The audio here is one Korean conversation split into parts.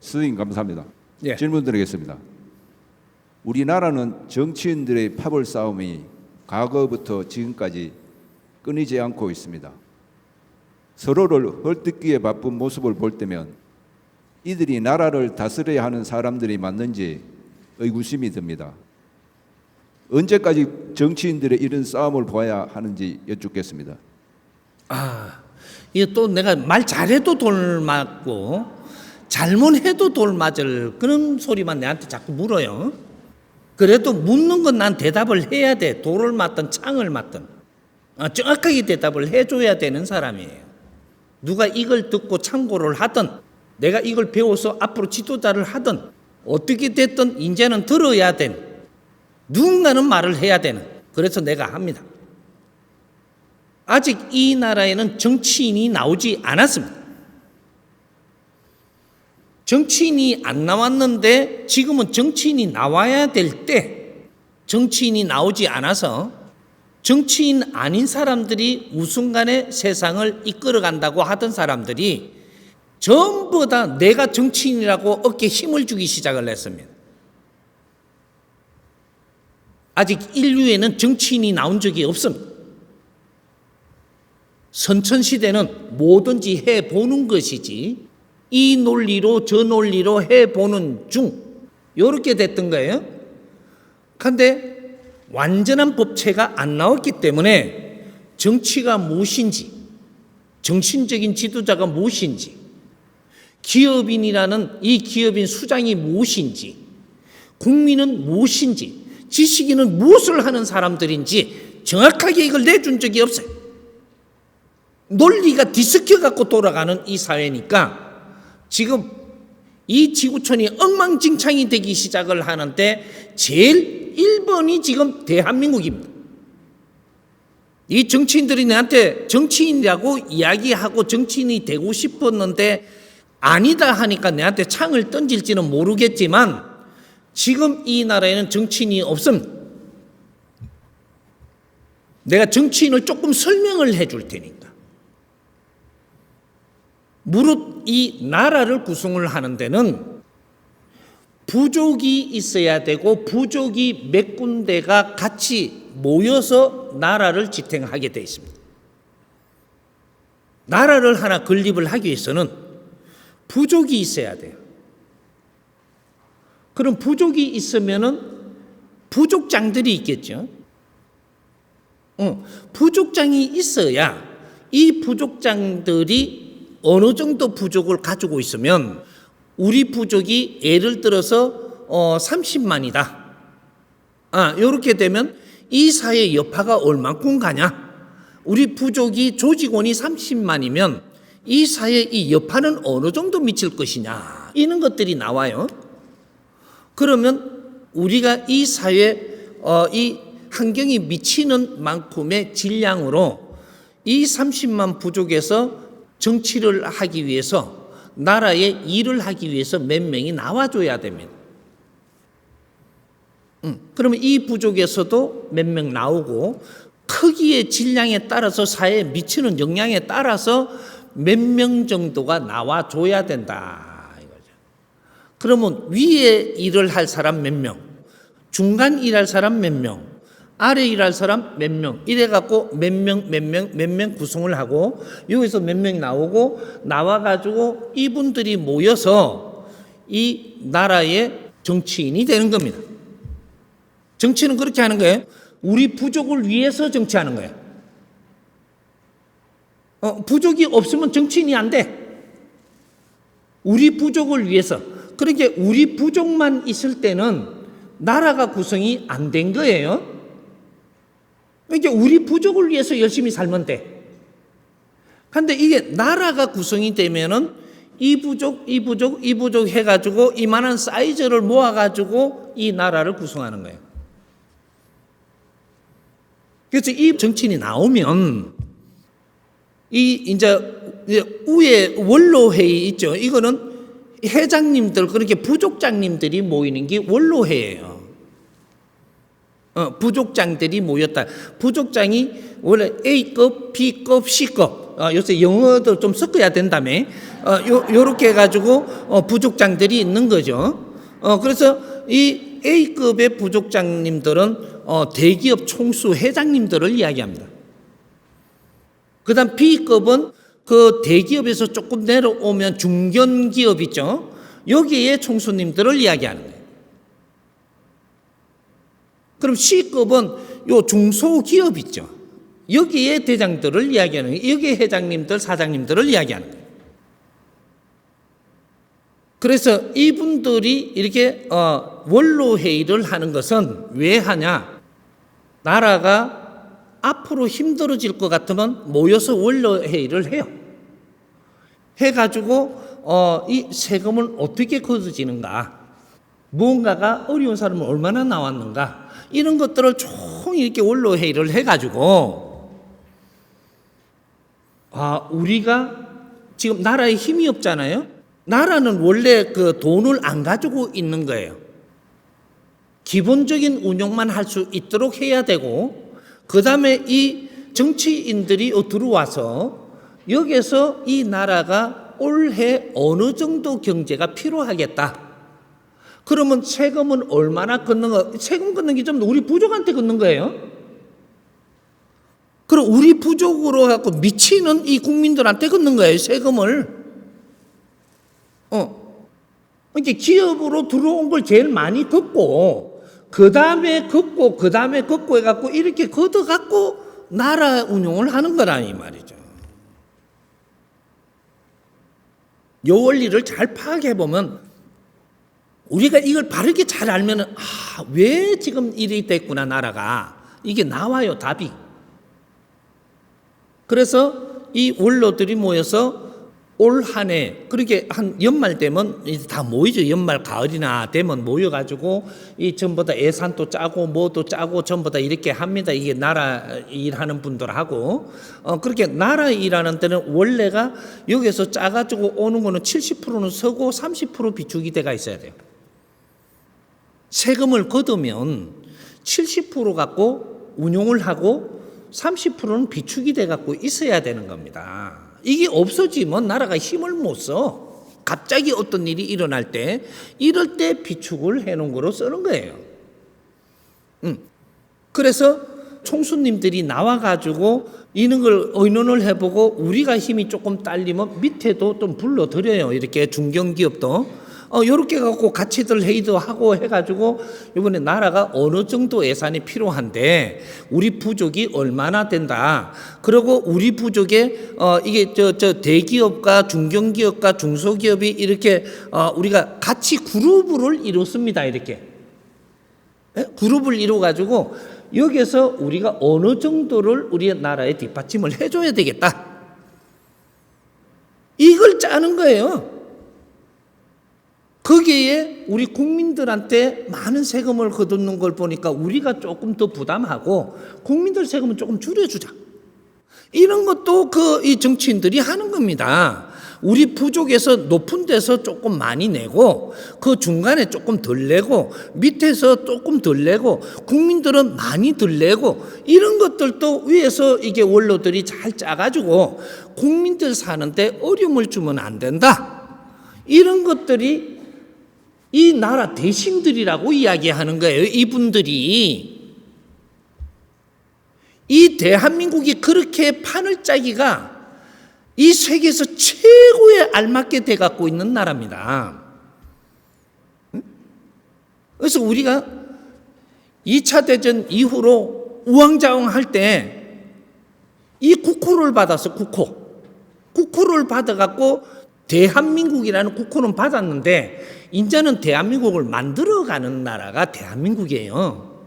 선생님 감사합니다. 예. 질문 드리겠습니다. 우리나라는 정치인들의 파벌 싸움이 과거부터 지금까지 끊이지 않고 있습니다. 서로를 헐뜯기에 바쁜 모습을 볼 때면 이들이 나라를 다스려야 하는 사람들이 맞는지 의구심이 듭니다. 언제까지 정치인들의 이런 싸움을 봐야 하는지 여쭙겠습니다. 이게 또 내가 말 잘해도 돌 맞고 잘못해도 돌 맞을 그런 소리만 내한테 자꾸 물어요. 그래도 묻는 건 난 대답을 해야 돼. 돌을 맞든 창을 맞든 정확하게 대답을 해줘야 되는 사람이에요. 누가 이걸 듣고 참고를 하든 내가 이걸 배워서 앞으로 지도자를 하든 어떻게 됐든 이제는 들어야 되는, 누군가는 말을 해야 되는, 그래서 내가 합니다. 아직 이 나라에는 정치인이 나오지 않았습니다. 정치인이 안 나왔는데 지금은 정치인이 나와야 될 때 정치인이 나오지 않아서 정치인 아닌 사람들이 우순간에 세상을 이끌어간다고 하던 사람들이 전부 다 내가 정치인이라고 어깨에 힘을 주기 시작을 했습니다. 아직 인류에는 정치인이 나온 적이 없습니다. 선천시대는 뭐든지 해보는 것이지 이 논리로 저 논리로 해보는 중 이렇게 됐던 거예요. 그런데 완전한 법체가 안 나왔기 때문에 정치가 무엇인지, 정신적인 지도자가 무엇인지, 기업인이라는 이 기업인 수장이 무엇인지, 국민은 무엇인지, 지식인은 무엇을 하는 사람들인지 정확하게 이걸 내준 적이 없어요. 논리가 뒤섞여 갖고 돌아가는 이 사회니까 지금 이 지구촌이 엉망진창이 되기 시작을 하는데 제일 1번이 지금 대한민국입니다. 이 정치인들이 내한테 정치인이라고 이야기하고 정치인이 되고 싶었는데 아니다 하니까 내한테 창을 던질지는 모르겠지만 지금 이 나라에는 정치인이 없습니다. 내가 정치인을 조금 설명을 해줄 테니까. 무릇 이 나라를 구성을 하는 데는 부족이 있어야 되고 부족이 몇 군데가 같이 모여서 나라를 지탱하게 되어 있습니다. 나라를 하나 건립을 하기 위해서는 부족이 있어야 돼요. 그럼 부족이 있으면은 부족장들이 있겠죠. 부족장이 있어야 이 부족장들이 어느 정도 부족을 가지고 있으면 우리 부족이 예를 들어서 30만이다. 이렇게 되면 이 사회 여파가 얼만큼 가냐? 우리 부족이 조직원이 30만이면 이 사회에 이 여파는 어느 정도 미칠 것이냐? 이런 것들이 나와요. 그러면 우리가 이 사회 이 환경이 미치는 만큼의 질량으로 이 30만 부족에서 정치를 하기 위해서 나라에 일을 하기 위해서 몇 명이 나와줘야 됩니다. 그러면 이 부족에서도 몇 명 나오고 크기의 질량에 따라서 사회에 미치는 영향에 따라서 몇 명 정도가 나와줘야 된다 이거죠. 그러면 위에 일을 할 사람 몇 명, 중간 일할 사람 몇 명, 아래 일할 사람 몇 명, 이래갖고 몇 명 구성을 하고 여기서 몇 명 나오고 나와가지고 이분들이 모여서 이 나라의 정치인이 되는 겁니다. 정치는 그렇게 하는 거예요. 우리 부족을 위해서 정치하는 거예요. 부족이 없으면 정치인이 안 돼. 우리 부족을 위해서. 그러니까 우리 부족만 있을 때는 나라가 구성이 안 된 거예요. 그러니까 우리 부족을 위해서 열심히 살면 돼. 그런데 이게 나라가 구성이 되면은 이 부족 해가지고 이만한 사이즈를 모아가지고 이 나라를 구성하는 거예요. 그래서 이 정치인이 나오면 이제 위에 원로회의 있죠. 이거는 회장님들, 그렇게 부족장님들이 모이는 게 원로회예요. 부족장들이 모였다. 부족장이 원래 A급, B급, C급. 요새 영어도 좀 섞어야 된다며. 요렇게 해가지고 부족장들이 있는 거죠. 그래서 이 A급의 부족장님들은 대기업 총수 회장님들을 이야기합니다. 그다음 B급은 그 대기업에서 조금 내려오면 중견기업 있죠. 여기에 총수님들을 이야기하는 거예요. 그럼 C급은 요 중소기업 있죠. 여기에 대장들을 이야기하는 거예요. 여기에 회장님들, 사장님들을 이야기하는 거예요. 그래서 이분들이 이렇게 원로 회의를 하는 것은 왜 하냐? 나라가 앞으로 힘들어질 것 같으면 모여서 원로 회의를 해요. 해가지고 이 세금은 어떻게 걷어지는가? 무언가가 어려운 사람은 얼마나 나왔는가? 이런 것들을 총 이렇게 원로 회의를 해가지고 우리가 지금 나라에 힘이 없잖아요. 나라는 원래 그 돈을 안 가지고 있는 거예요. 기본적인 운영만 할 수 있도록 해야 되고, 그 다음에 이 정치인들이 들어와서 여기서 이 나라가 올해 어느 정도 경제가 필요하겠다. 그러면 세금은 얼마나 걷는 거? 세금 걷는 게 좀 우리 부족한테 걷는 거예요. 그럼 우리 부족으로 갖고 미치는 이 국민들한테 걷는 거예요, 세금을. 그러니까 기업으로 들어온 걸 제일 많이 걷고, 그 다음에 걷고 해갖고 이렇게 걷어갖고 나라 운영을 하는 거라 이 말이죠. 요 원리를 잘 파악해 보면 우리가 이걸 바르게 잘 알면은 왜 지금 이리 됐구나 나라가 이게 나와요 답이. 그래서 이 원로들이 모여서 올 한 해 그렇게 한 연말 되면 이제 다 모이죠. 연말 가을이나 되면 모여가지고 이 전부 다 예산도 짜고 뭐도 짜고 전부 다 이렇게 합니다. 이게 나라 일하는 분들하고 그렇게 나라 일하는 때는 원래가 여기서 짜가지고 오는 거는 70%는 서고 30% 비축이 돼가 있어야 돼요. 세금을 걷으면 70% 갖고 운용을 하고 30%는 비축이 돼 갖고 있어야 되는 겁니다. 이게 없어지면 나라가 힘을 못 써. 갑자기 어떤 일이 일어날 때 이럴 때 비축을 해놓은 거로 쓰는 거예요. 그래서 총수님들이 나와가지고 이런 걸 의논을 해보고 우리가 힘이 조금 딸리면 밑에도 좀 불러드려요. 이렇게 중견기업도 이렇게 갖고 같이들 회의도 하고 해가지고 이번에 나라가 어느 정도 예산이 필요한데 우리 부족이 얼마나 된다. 그리고 우리 부족에 이게 저 대기업과 중견기업과 중소기업이 이렇게 우리가 같이 그룹을 이뤘습니다. 이렇게 그룹을 이뤄가지고 여기서 우리가 어느 정도를 우리 나라에 뒷받침을 해줘야 되겠다. 이걸 짜는 거예요. 거기에 우리 국민들한테 많은 세금을 거두는 걸 보니까 우리가 조금 더 부담하고 국민들 세금은 조금 줄여주자. 이런 것도 이 정치인들이 하는 겁니다. 우리 부족에서 높은 데서 조금 많이 내고 그 중간에 조금 덜 내고 밑에서 조금 덜 내고 국민들은 많이 덜 내고 이런 것들도 위에서 이게 원로들이 잘 짜가지고 국민들 사는데 어려움을 주면 안 된다. 이런 것들이 이 나라 대신들이라고 이야기하는 거예요. 이분들이 이 대한민국이 그렇게 판을 짜기가 이 세계에서 최고에 알맞게 돼 갖고 있는 나라입니다. 그래서 우리가 2차 대전 이후로 우왕좌왕할 때 이 국호를 받아서 국호를 받아 갖고 대한민국이라는 국호는 받았는데 이제는 대한민국을 만들어가는 나라가 대한민국이에요.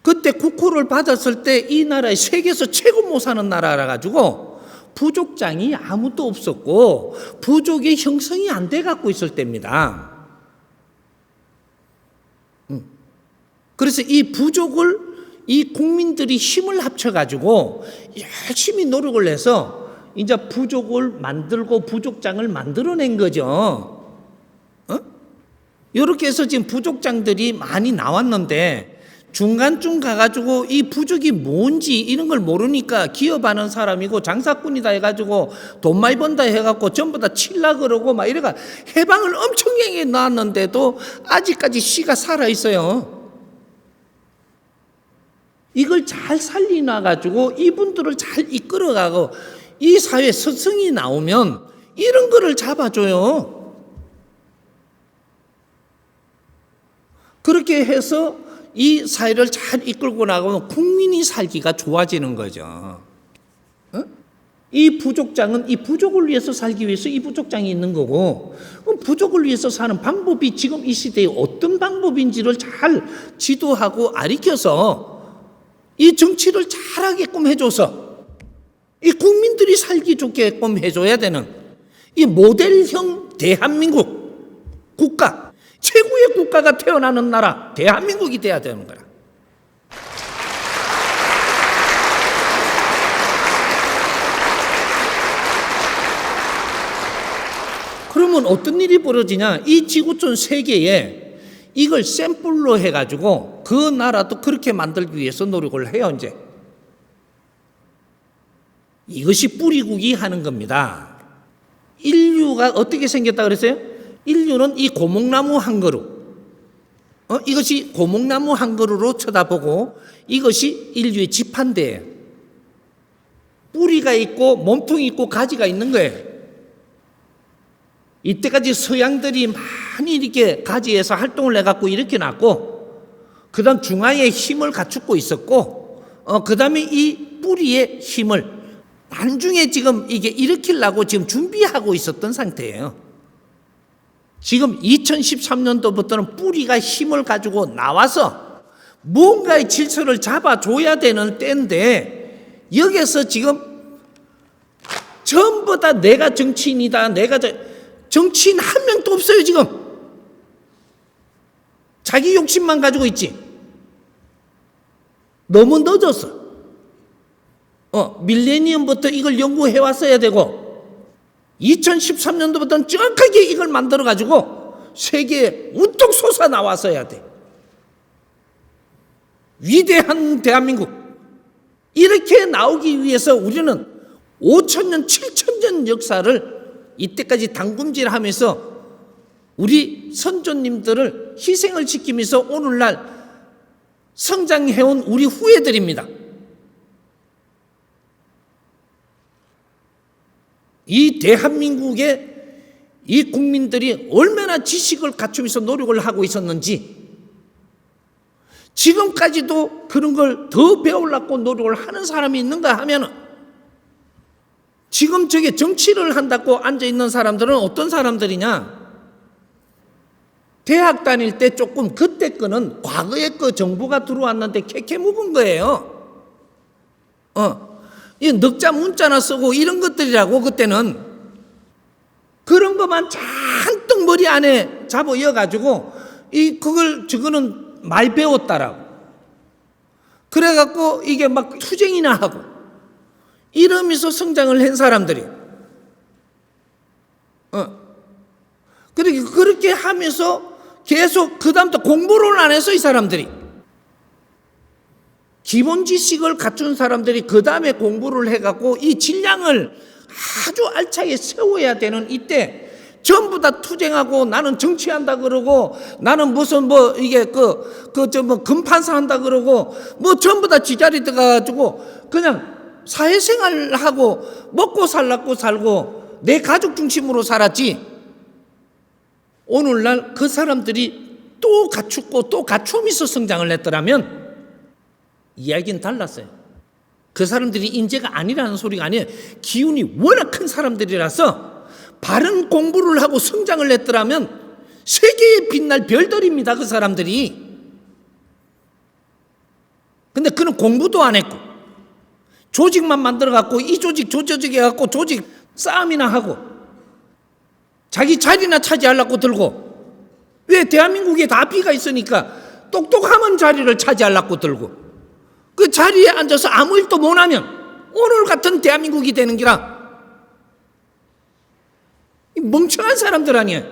그때 국호를 받았을 때 이 나라의 세계에서 최고 못 사는 나라라 가지고 부족장이 아무도 없었고 부족이 형성이 안 돼 갖고 있을 때입니다. 그래서 이 부족을 이 국민들이 힘을 합쳐 가지고 열심히 노력을 해서 이제 부족을 만들고 부족장을 만들어낸 거죠. 이렇게 해서 지금 부족장들이 많이 나왔는데 중간쯤 가가지고 이 부족이 뭔지 이런 걸 모르니까 기업하는 사람이고 장사꾼이다 해가지고 돈 많이 번다 해갖고 전부 다 칠라 그러고 막 이래가 해방을 엄청나게 놨는데도 아직까지 씨가 살아있어요. 이걸 잘 살리놔가지고 이분들을 잘 이끌어가고 이 사회 스승이 나오면 이런 거를 잡아줘요. 그렇게 해서 이 사회를 잘 이끌고 나가면 국민이 살기가 좋아지는 거죠. 이 부족장은 이 부족을 위해서 살기 위해서 이 부족장이 있는 거고, 그럼 부족을 위해서 사는 방법이 지금 이 시대에 어떤 방법인지를 잘 지도하고 가르쳐서 이 정치를 잘하게끔 해줘서 이 국민들이 살기 좋게끔 해줘야 되는 이 모델형 대한민국 국가, 최고의 국가가 태어나는 나라 대한민국이 돼야 되는 거라. 그러면 어떤 일이 벌어지냐? 이 지구촌 세계에 이걸 샘플로 해가지고 그 나라도 그렇게 만들기 위해서 노력을 해요. 이제 이것이 뿌리국이 하는 겁니다. 인류가 어떻게 생겼다 그랬어요? 인류는 이 고목나무 한 그루, 이것이 고목나무 한 그루로 쳐다보고 이것이 인류의 지판대예요. 뿌리가 있고 몸통이 있고 가지가 있는 거예요. 이때까지 서양들이 많이 이렇게 가지에서 활동을 해갖고 이렇게 놨고, 그 다음 중화에 힘을 갖추고 있었고, 그 다음에 이 뿌리의 힘을 나중에 지금 이게 일으키려고 지금 준비하고 있었던 상태예요. 지금 2013년도부터는 뿌리가 힘을 가지고 나와서 뭔가의 질서를 잡아줘야 되는 때인데, 여기서 지금 전부 다 내가 정치인이다, 정치인 한 명도 없어요. 지금 자기 욕심만 가지고 있지. 너무 늦었어. 밀레니엄부터 이걸 연구해 왔어야 되고 2013년도부터는 정확하게 이걸 만들어 가지고 세계에 우뚝 솟아 나왔어야 돼. 위대한 대한민국, 이렇게 나오기 위해서 우리는 5,000년 7,000년 역사를 이때까지 당금질하면서 우리 선조님들을 희생을 시키면서 오늘날 성장해온 우리 후예들입니다. 이 대한민국의 이 국민들이 얼마나 지식을 갖추면서 노력을 하고 있었는지, 지금까지도 그런 걸 더 배우려고 노력을 하는 사람이 있는가 하면은, 지금 저게 정치를 한다고 앉아있는 사람들은 어떤 사람들이냐? 대학 다닐 때 조금 그때 거는 과거에 그 정부가 들어왔는데 캐캐 묵은 거예요. 이 넉자 문자나 쓰고 이런 것들이라고. 그때는 그런 것만 잔뜩 머리 안에 잡아여가지고 저거는 많이 배웠다라고. 그래갖고 이게 막 투쟁이나 하고 이러면서 성장을 한 사람들이, 그렇게 하면서 계속 그 다음부터 공부를 안 해서 이 사람들이 기본 지식을 갖춘 사람들이 그 다음에 공부를 해갖고 이 질량을 아주 알차게 세워야 되는 이때 전부 다 투쟁하고 나는 정치한다 그러고 나는 무슨 이게 금판사 한다 그러고 전부 다 지자리 들어가가지고 그냥 사회생활하고 먹고 살라고 살고 내 가족 중심으로 살았지. 오늘날 그 사람들이 또 갖추고 또 갖추면서 성장을 했더라면 이야기는 달랐어요. 그 사람들이 인재가 아니라는 소리가 아니에요. 기운이 워낙 큰 사람들이라서 바른 공부를 하고 성장을 했더라면 세계에 빛날 별들입니다. 그 사람들이. 근데 그는 공부도 안 했고 조직만 만들어갖고 이 조직 저 조직 해갖고 조직 싸움이나 하고 자기 자리나 차지하려고 들고, 왜 대한민국에 다 비가 있으니까 똑똑하면 자리를 차지하려고 들고 그 자리에 앉아서 아무 일도 못하면 오늘 같은 대한민국이 되는 기라. 멍청한 사람들 아니에요.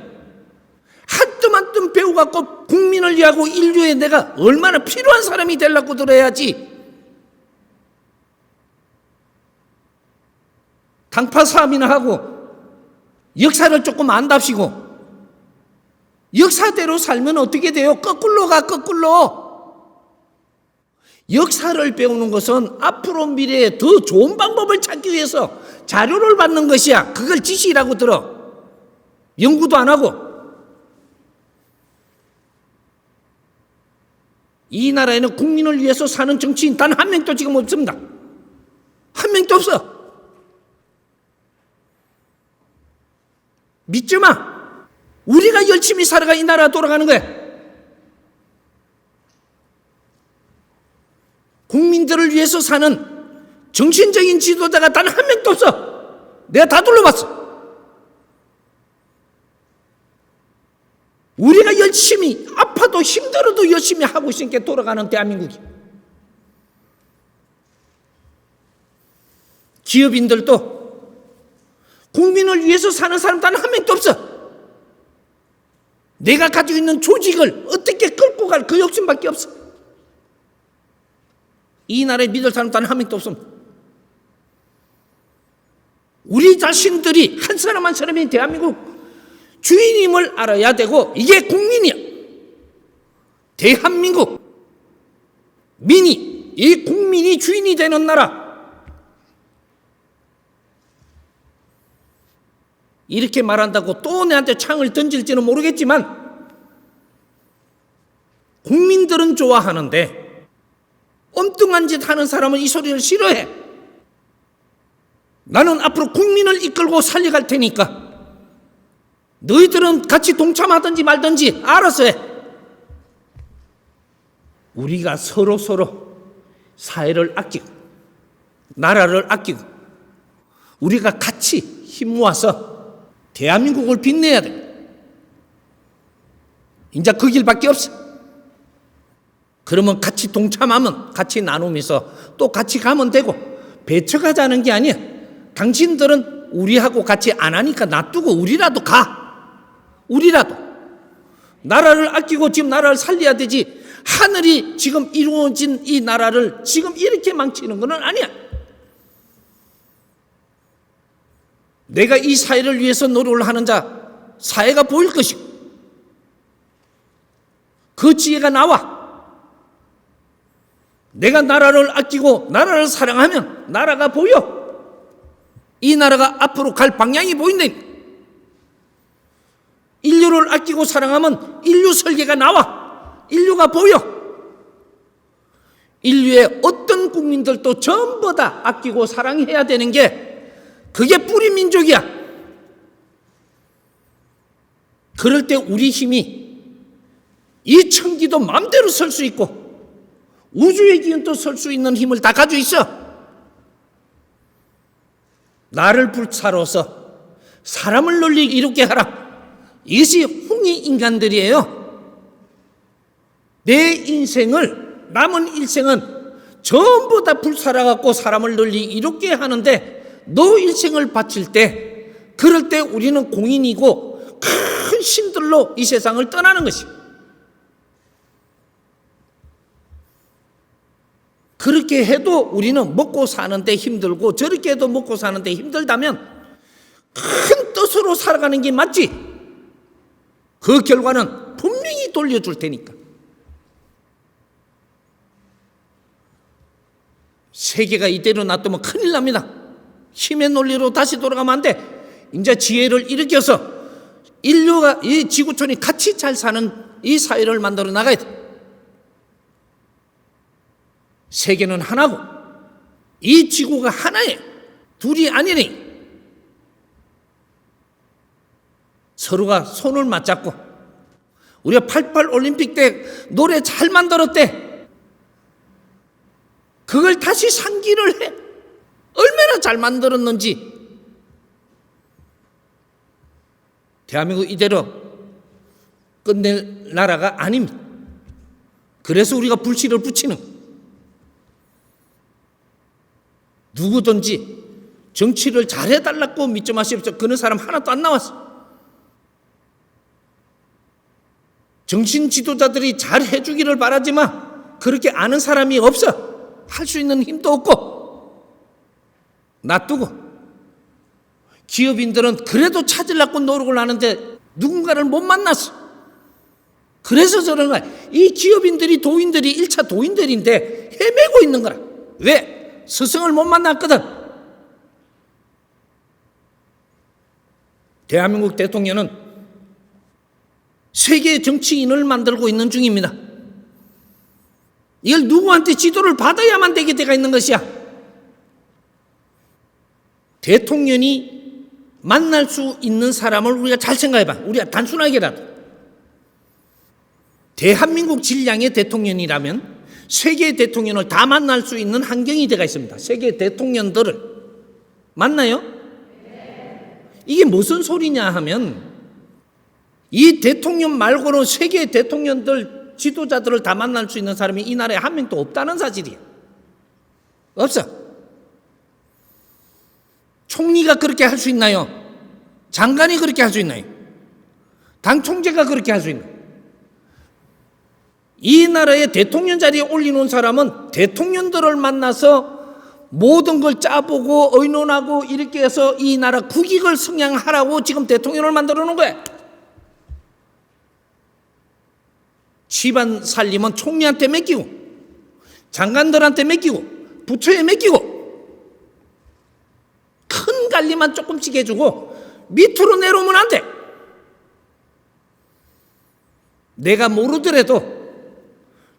한뜸한뜸 그걸 배워갖고 국민을 위하고 인류에 내가 얼마나 필요한 사람이 되려고 들어야지. 당파 싸움이나 하고 역사를 조금 안답시고 역사대로 살면 어떻게 돼요? 거꾸로 가, 거꾸로. 역사를 배우는 것은 앞으로 미래에 더 좋은 방법을 찾기 위해서 자료를 받는 것이야. 그걸 지식이라고 들어. 연구도 안 하고. 이 나라에는 국민을 위해서 사는 정치인 단 한 명도 지금 없습니다. 한 명도 없어. 믿지 마. 우리가 열심히 살아가 이 나라 돌아가는 거야. 국민들을 위해서 사는 정신적인 지도자가 단 한 명도 없어. 내가 다 둘러봤어. 우리가 열심히 아파도 힘들어도 열심히 하고 있으니까 돌아가는 대한민국이. 기업인들도 국민을 위해서 사는 사람 단 한 명도 없어. 내가 가지고 있는 조직을 어떻게 끌고 갈 그 욕심밖에 없어. 이 나라에 믿을 사람 단 한 명도 없습니다. 우리 자신들이 한 사람 한 사람이 대한민국 주인임을 알아야 되고, 이게 국민이야. 대한민국 민이, 이 국민이 주인이 되는 나라. 이렇게 말한다고 또 내한테 창을 던질지는 모르겠지만 국민들은 좋아하는데 엉뚱한 짓 하는 사람은 이 소리를 싫어해. 나는 앞으로 국민을 이끌고 살려갈 테니까 너희들은 같이 동참하든지 말든지 알아서 해. 우리가 서로 사회를 아끼고 나라를 아끼고 우리가 같이 힘 모아서 대한민국을 빛내야 돼. 이제 그 길밖에 없어. 그러면 같이 동참하면 같이 나누면서 또 같이 가면 되고, 배척하자는 게 아니야. 당신들은 우리하고 같이 안 하니까 놔두고 우리라도 가. 우리라도 나라를 아끼고 지금 나라를 살려야 되지. 하늘이 지금 이루어진 이 나라를 지금 이렇게 망치는 건 아니야. 내가 이 사회를 위해서 노력을 하는 자, 사회가 보일 것이고 그 지혜가 나와. 내가 나라를 아끼고 나라를 사랑하면 나라가 보여. 이 나라가 앞으로 갈 방향이 보인다니까. 인류를 아끼고 사랑하면 인류 설계가 나와. 인류가 보여. 인류의 어떤 국민들도 전부 다 아끼고 사랑해야 되는 게, 그게 뿌리 민족이야. 그럴 때 우리 힘이 이 천기도 마음대로 설 수 있고 우주의 기운도 설 수 있는 힘을 다 가지고 있어. 나를 불사로서 사람을 널리 이롭게 하라. 이것이 홍익 인간들이에요. 내 인생을, 남은 일생은 전부 다 불살아갖고 사람을 널리 이롭게 하는데, 너 일생을 바칠 때, 그럴 때 우리는 공인이고 큰 신들로 이 세상을 떠나는 것이. 그렇게 해도 우리는 먹고 사는데 힘들고 저렇게 해도 먹고 사는데 힘들다면 큰 뜻으로 살아가는 게 맞지. 그 결과는 분명히 돌려줄 테니까. 세계가 이대로 놔두면 큰일 납니다. 힘의 논리로 다시 돌아가면 안 돼. 이제 지혜를 일으켜서 인류가, 이 지구촌이 같이 잘 사는 이 사회를 만들어 나가야 돼. 세계는 하나고 이 지구가 하나예요. 둘이 아니니. 서로가 손을 맞잡고, 우리가 88 올림픽 때 노래 잘 만들었대. 그걸 다시 상기를 해. 얼마나 잘 만들었는지. 대한민국 이대로 끝낼 나라가 아닙니다. 그래서 우리가 불씨를 붙이는, 누구든지 정치를 잘해달라고 믿지 마십시오. 그런 사람 하나도 안 나왔어. 정신 지도자들이 잘 해주기를 바라지만 그렇게 아는 사람이 없어. 할 수 있는 힘도 없고 놔두고, 기업인들은 그래도 찾으려고 노력을 하는데 누군가를 못 만났어. 그래서 저런 거야. 이 기업인들이 도인들이 1차 도인들인데 헤매고 있는 거라. 왜? 스승을 못 만났거든. 대한민국 대통령은 세계의 정치인을 만들고 있는 중입니다. 이걸 누구한테 지도를 받아야만 되게 돼가 있는 것이야. 대통령이 만날 수 있는 사람을 우리가 잘 생각해봐. 우리가 단순하게라도 대한민국 질량의 대통령이라면 세계의 대통령을 다 만날 수 있는 환경이 되어 있습니다. 세계 대통령들을 만나요? 이게 무슨 소리냐 하면 이 대통령 말고는 세계 대통령들 지도자들을 다 만날 수 있는 사람이 이 나라에 한 명도 없다는 사실이에요. 없어. 총리가 그렇게 할 수 있나요? 장관이 그렇게 할 수 있나요? 당 총재가 그렇게 할 수 있나요? 이 나라의 대통령 자리에 올려놓은 사람은 대통령들을 만나서 모든 걸 짜보고 의논하고 이렇게 해서 이 나라 국익을 성향하라고 지금 대통령을 만들어 놓은 거예요. 집안 살림은 총리한테 맡기고 장관들한테 맡기고 부처에 맡기고 큰 관리만 조금씩 해주고 밑으로 내려오면 안 돼. 내가 모르더라도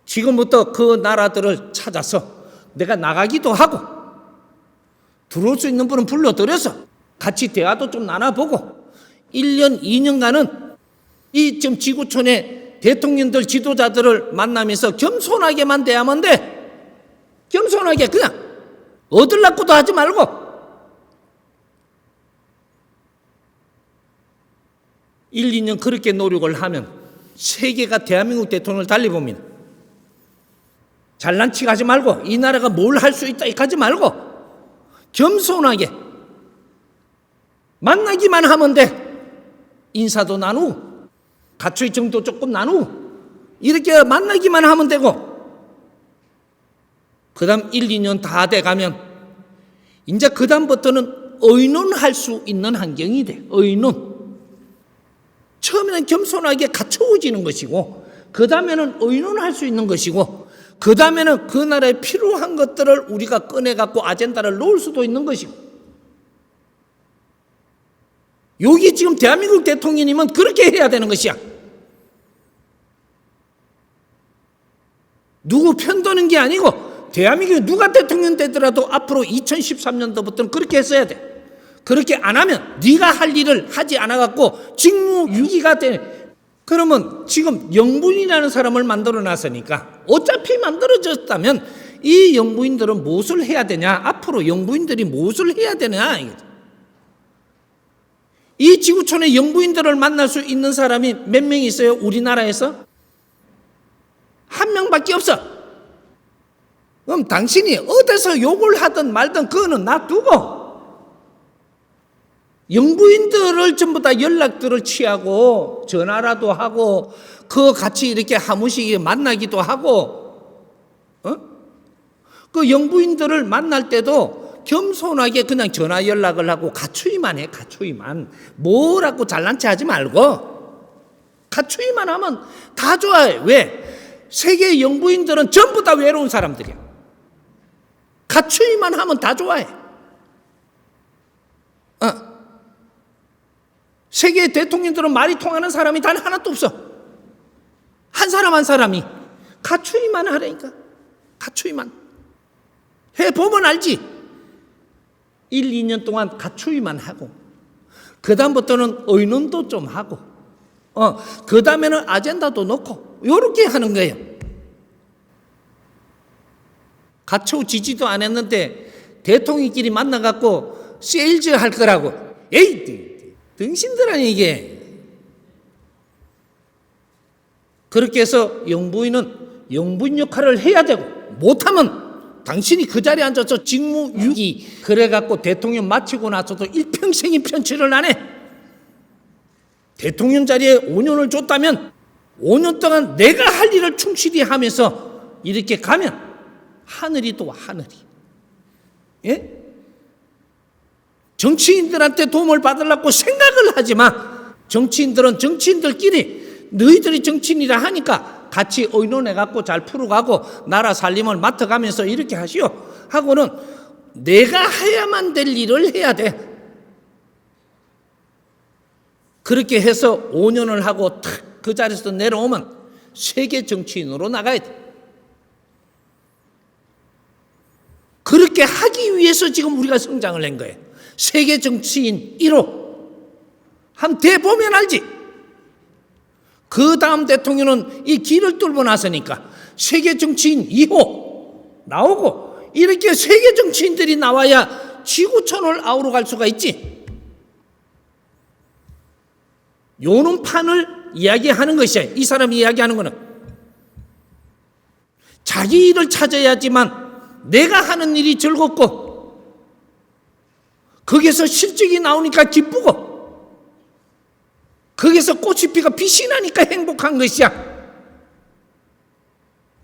지금부터 그 나라들을 찾아서 내가 나가기도 하고 들어올 수 있는 분은 불러들여서 같이 대화도 좀 나눠보고 1년, 2년간은 이 지금 지구촌의 대통령들 지도자들을 만나면서 겸손하게만 대하면 돼. 겸손하게 그냥 얻으려고도 하지 말고. 일, 2년 그렇게 노력을 하면 세계가 대한민국 대통령을 달리봅니다. 잘난 척 하지 말고 이 나라가 뭘 할 수 있다 하지 말고 겸손하게 만나기만 하면 돼. 인사도 나누고 가초의 정도 조금 나누고 이렇게 만나기만 하면 되고 그 다음 1, 2년 다 돼가면 이제 그 다음부터는 의논할 수 있는 환경이 돼. 의논. 처음에는 겸손하게 갖춰지는 것이고 그 다음에는 의논할 수 있는 것이고 그 다음에는 그 나라에 필요한 것들을 우리가 꺼내갖고 아젠다를 놓을 수도 있는 것이고 여기 지금 대한민국 대통령이면 그렇게 해야 되는 것이야. 누구 편드는 게 아니고 대한민국에 누가 대통령 되더라도 앞으로 2013년도부터는 그렇게 했어야 돼. 그렇게 안 하면 네가 할 일을 하지 않아갖고 직무유기가 돼. 그러면 지금 영부인이라는 사람을 만들어 놨으니까 어차피 만들어졌다면 이 영부인들은 무엇을 해야 되냐? 앞으로 영부인들이 무엇을 해야 되냐? 이 지구촌의 영부인들을 만날 수 있는 사람이 몇 명 있어요? 우리나라에서? 한 명밖에 없어. 그럼 당신이 어디서 욕을 하든 말든 그거는 놔두고 영부인들을 전부 다 연락들을 취하고 전화라도 하고 그 같이 이렇게 한 번씩 만나기도 하고 그 영부인들을 만날 때도 겸손하게 그냥 전화 연락을 하고 갖추기만 해. 갖추기만. 뭐라고 잘난 체 하지 말고 갖추기만 하면 다 좋아해. 왜? 세계 영부인들은 전부 다 외로운 사람들이야. 갖추기만 하면 다 좋아해. 세계 대통령들은 말이 통하는 사람이 단 하나도 없어. 한 사람 한 사람이 갖추기만 하라니까. 갖추기만 해보면 알지. 1, 2년 동안 갖추기만 하고 그 다음부터는 의논도 좀 하고 그 다음에는 아젠다도 놓고 이렇게 하는 거예요. 갖추지지도 안 했는데 대통령끼리 만나갖고 세일즈 할 거라고. 에이 등신들 아니 이게. 그렇게 해서 영부인은 영부인 역할을 해야 되고 못하면 당신이 그 자리에 앉아서 직무유기 그래갖고 대통령 마치고 나서도 일평생이 편치를 안 해. 대통령 자리에 5년을 줬다면 5년 동안 내가 할 일을 충실히 하면서 이렇게 가면 하늘이 또 하늘이. 예? 정치인들한테 도움을 받으려고 생각을 하지만 정치인들은 정치인들끼리 너희들이 정치인이라 하니까 같이 의논해갖고 잘 풀어가고 나라 살림을 맡아가면서 이렇게 하시오 하고는 내가 해야만 될 일을 해야 돼. 그렇게 해서 5년을 하고 탁 그 자리에서 내려오면 세계 정치인으로 나가야 돼. 그렇게 하기 위해서 지금 우리가 성장을 한 거예요. 세계 정치인 1호. 한번 대보면 알지. 그 다음 대통령은 이 길을 뚫고 나서니까 세계 정치인 2호 나오고 이렇게 세계 정치인들이 나와야 지구촌을 아우러 갈 수가 있지. 요런 판을 이야기하는 것이야. 이 사람이 이야기하는 거는 자기 일을 찾아야지만 내가 하는 일이 즐겁고 거기서 실적이 나오니까 기쁘고 거기서 꽃이 피가 빛이 나니까 행복한 것이야.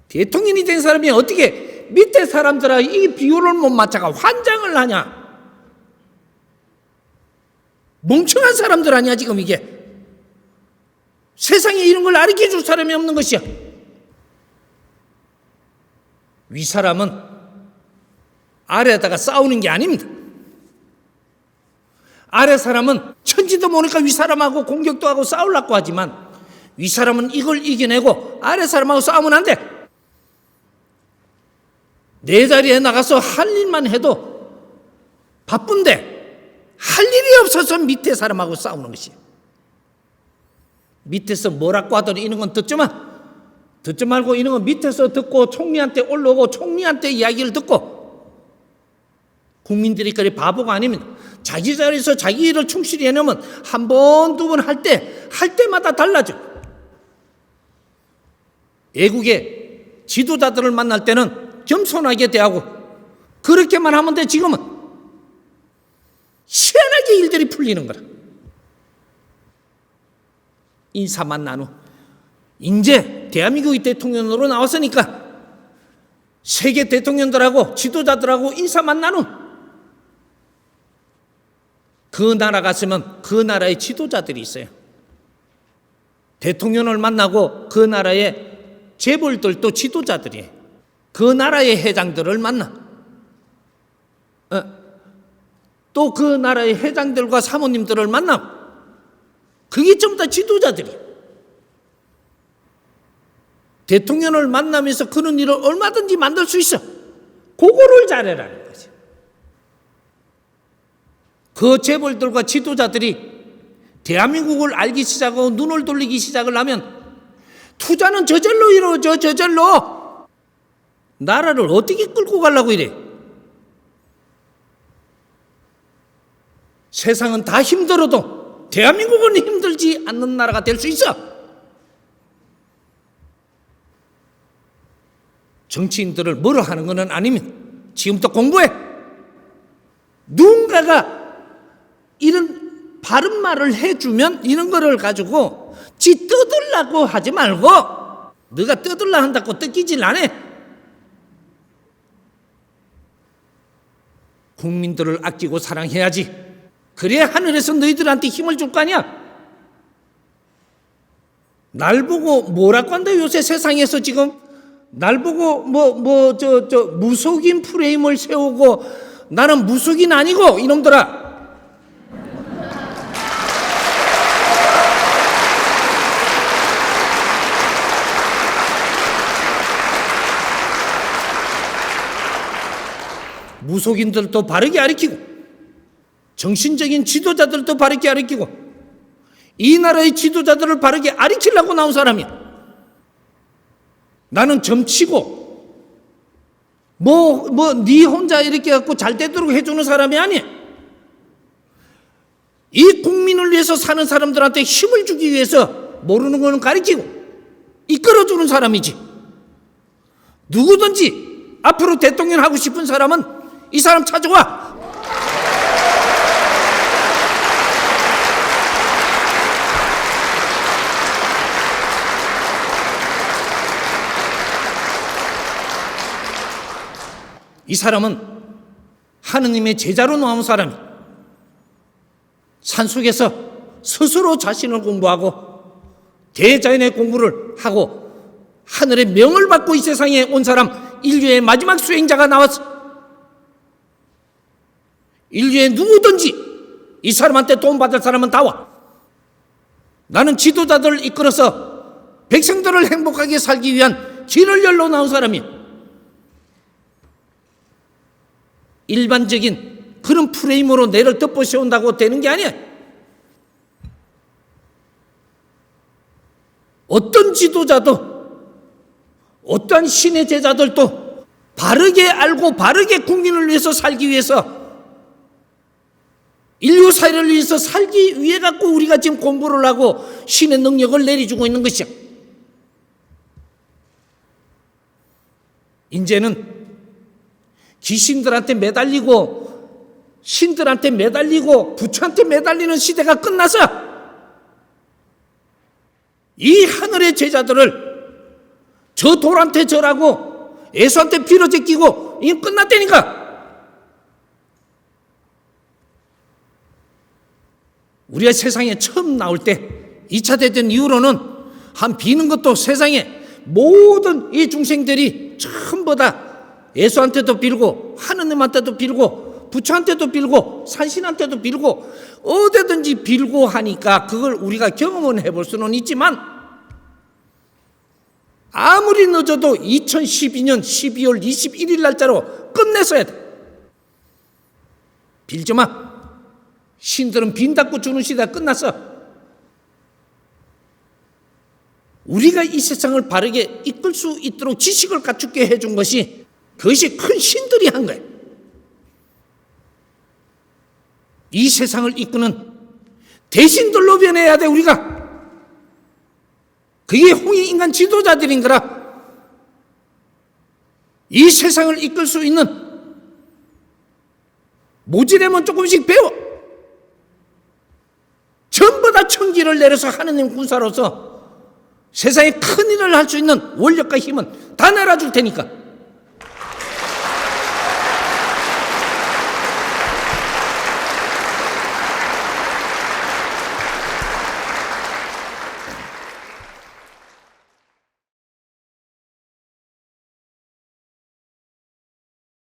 대통령이 된 사람이 어떻게 밑에 사람들하고 이 비율을 못 맞춰가 환장을 하냐. 멍청한 사람들 아니야 지금 이게. 세상에 이런 걸 가르쳐 줄 사람이 없는 것이야. 위 사람은 아래에다가 싸우는 게 아닙니다. 아래 사람은 천지도 모르니까 위 사람하고 공격도 하고 싸우려고 하지만 위 사람은 이걸 이겨내고 아래 사람하고 싸우면 안 돼. 내 자리에 나가서 할 일만 해도 바쁜데 할 일이 없어서 밑에 사람하고 싸우는 것이야. 밑에서 뭐라고 하더니 이런 건 듣지 마. 듣지 말고 이런 건 밑에서 듣고 총리한테 올라오고 총리한테 이야기를 듣고 국민들이 그리 바보가 아니면 자기 자리에서 자기 일을 충실히 해내면 한 번, 두 번 할 때마다 달라져. 외국의 지도자들을 만날 때는 겸손하게 대하고 그렇게만 하면 돼. 지금은 희한하게 일들이 풀리는 거라. 인사만 나누. 이제 대한민국의 대통령으로 나왔으니까 세계 대통령들하고 지도자들하고 인사만 나누. 그 나라 갔으면 그 나라의 지도자들이 있어요. 대통령을 만나고 그 나라의 재벌들도 지도자들이에요. 그 나라의 회장들을 만나. 또 그 나라의 회장들과 사모님들을 만나. 그게 전부 다 지도자들이에요. 대통령을 만나면서 그런 일을 얼마든지 만들 수 있어. 그거를 잘해라는 거지. 그 재벌들과 지도자들이 대한민국을 알기 시작하고 눈을 돌리기 시작을 하면 투자는 저절로 이루어져. 저절로. 나라를 어떻게 끌고 가려고 이래. 세상은 다 힘들어도 대한민국은 힘들지 않는 나라가 될 수 있어. 정치인들을 뭐라 하는 것은 아니면 지금부터 공부해. 누군가가 이런 바른 말을 해주면 이런 거를 가지고 지 떠들라고 하지 말고 너가 떠들라 한다고 뜯기질 않아. 국민들을 아끼고 사랑해야지. 그래야 하늘에서 너희들한테 힘을 줄 거 아니야. 날 보고 뭐라고 한다. 요새 세상에서 지금 날 보고 무속인 프레임을 세우고 나는 무속인 아니고 이놈들아. 무속인들도 바르게 가르치고 정신적인 지도자들도 바르게 가르치고 이 나라의 지도자들을 바르게 가르치려고 나온 사람이야. 나는 점치고 네 혼자 이렇게 갖고 잘 되도록 해주는 사람이 아니야. 이 국민을 위해서 사는 사람들한테 힘을 주기 위해서 모르는 거는 가르치고 이끌어주는 사람이지. 누구든지 앞으로 대통령 하고 싶은 사람은 이 사람 찾아와. 이 사람은 하느님의 제자로 나온 사람이 산속에서 스스로 자신을 공부하고 대자연의 공부를 하고 하늘의 명을 받고 이 세상에 온 사람, 인류의 마지막 수행자가 나왔어. 인류의 누구든지 이 사람한테 도움받을 사람은 다 와. 나는 지도자들을 이끌어서 백성들을 행복하게 살기 위한 길을 열러 나온 사람이야. 일반적인 그런 프레임으로 내를 덮어 씌운다고 되는 게 아니야. 어떤 지도자도 어떠한 신의 제자들도 바르게 알고 바르게 국민을 위해서 살기 위해서 인류 사회를 위해서 살기 위해 갖고 우리가 지금 공부를 하고 신의 능력을 내려주고 있는 것이야. 이제는 귀신들한테 매달리고 신들한테 매달리고 부처한테 매달리는 시대가 끝나서 이 하늘의 제자들을 저 돌한테 절하고 예수한테 빌어 제끼고 이게 끝났다니까. 우리가 세상에 처음 나올 때 2차 대전 이후로는 한 비는 것도 세상에 모든 이 중생들이 전부 다 예수한테도 빌고 하느님한테도 빌고 부처한테도 빌고 산신한테도 빌고 어디든지 빌고 하니까 그걸 우리가 경험은 해볼 수는 있지만 아무리 늦어도 2012년 12월 21일 날짜로 끝냈어야 돼. 빌지 마. 신들은 빈닫고 주는 시대가 끝났어. 우리가 이 세상을 바르게 이끌 수 있도록 지식을 갖추게 해준 것이 그것이 큰 신들이 한 거예요. 이 세상을 이끄는 대신들로 변해야 돼. 우리가 그게 홍익인간 지도자들인 거라. 이 세상을 이끌 수 있는 모지되면 조금씩 배워. 전부 다 천기를 내려서 하느님 군사로서 세상에 큰 일을 할 수 있는 원력과 힘은 다 내려줄 테니까.